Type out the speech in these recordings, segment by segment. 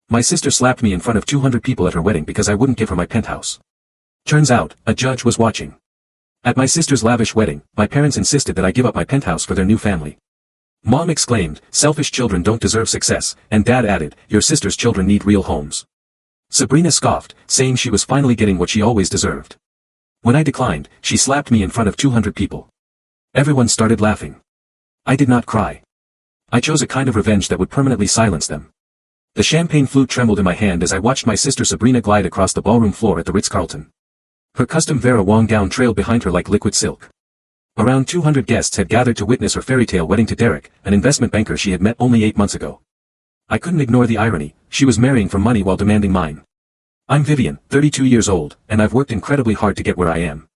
My sister slapped me in front of 200 people at her wedding because I wouldn't give her my penthouse. Turns out, a judge was watching. At my sister's lavish wedding, my parents insisted that I give up my penthouse for their new family. Mom exclaimed, "Selfish children don't deserve success," and Dad added, "Your sister's children need real homes." Sabrina scoffed, saying she was finally getting what she always deserved. When I declined, she slapped me in front of 200 people. Everyone started laughing. I did not cry. I chose a kind of revenge that would permanently silence them. The champagne flute trembled in my hand as I watched my sister Sabrina glide across the ballroom floor at the Ritz-Carlton. Her custom Vera Wang gown trailed behind her like liquid silk. Around 200 guests had gathered to witness her fairy-tale wedding to Derek, an investment banker she had met only 8 months ago. I couldn't ignore the irony. She was marrying for money while demanding mine. I'm Vivian, 32 years old, and I've worked incredibly hard to get where I am.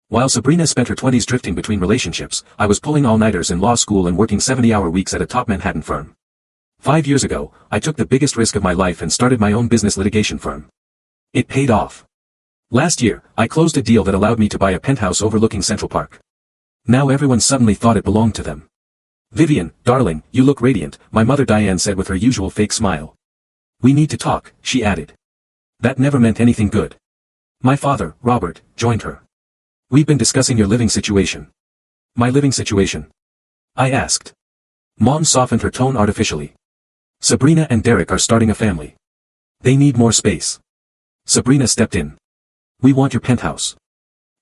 While Sabrina spent her 20s drifting between relationships, I was pulling all-nighters in law school and working 70-hour weeks at a top Manhattan firm. 5 years ago, I took the biggest risk of my life and started my own business litigation firm. It paid off. Last year, I closed a deal that allowed me to buy a penthouse overlooking Central Park. Now everyone suddenly thought it belonged to them. "Vivian, darling, you look radiant," my mother Diane said with her usual fake smile. "We need to talk," she added. That never meant anything good. My father, Robert, joined her. "We've been discussing your living situation." "My living situation?" I asked. Mom softened her tone artificially. "Sabrina and Derek are starting a family. They need more space." Sabrina stepped in. "We want your penthouse."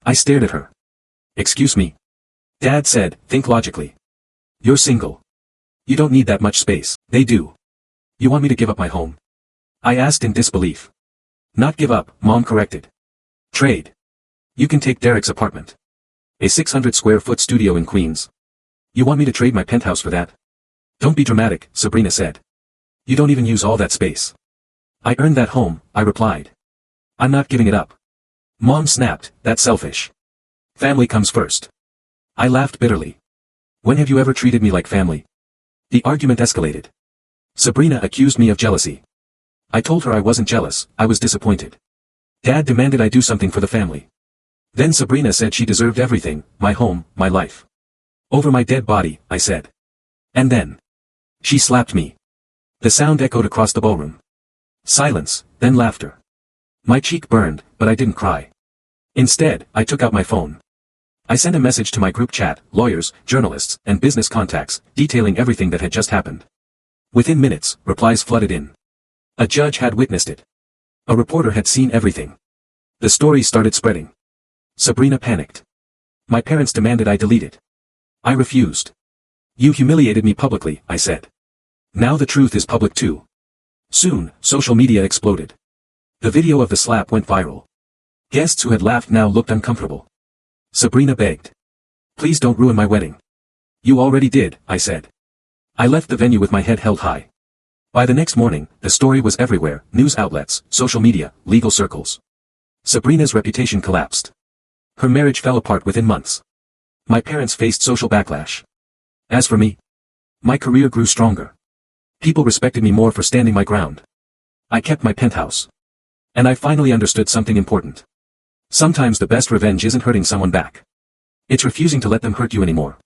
I stared at her. "Excuse me?" Dad said, "Think logically. You're single. You don't need that much space." "They do." "You want me to give up my home?" I asked in disbelief. "Not give up," Mom corrected. "Trade. You can take Derek's apartment. A 600-square-foot studio in Queens. You want me to trade my penthouse for that?" "Don't be dramatic," Sabrina said. "You don't even use all that space." "I earned that home," I replied. "I'm not giving it up." Mom snapped, "That's selfish. Family comes first." I laughed bitterly. "When have you ever treated me like family?" The argument escalated. Sabrina accused me of jealousy. I told her I wasn't jealous, I was disappointed. Dad demanded I do something for the family. Then Sabrina said she deserved everything, my home, my life. "Over my dead body," I said. And then she slapped me. The sound echoed across the ballroom. Silence, then laughter. My cheek burned, but I didn't cry. Instead, I took out my phone. I sent a message to my group chat, lawyers, journalists, and business contacts, detailing everything that had just happened. Within minutes, replies flooded in. A judge had witnessed it. A reporter had seen everything. The story started spreading. Sabrina panicked. My parents demanded I delete it. I refused. "You humiliated me publicly," I said. "Now the truth is public too." Soon, social media exploded. The video of the slap went viral. Guests who had laughed now looked uncomfortable. Sabrina begged. "Please don't ruin my wedding." "You already did," I said. I left the venue with my head held high. By the next morning, the story was everywhere, news outlets, social media, legal circles. Sabrina's reputation collapsed. Her marriage fell apart within months. My parents faced social backlash. As for me, my career grew stronger. People respected me more for standing my ground. I kept my penthouse. And I finally understood something important. Sometimes the best revenge isn't hurting someone back. It's refusing to let them hurt you anymore.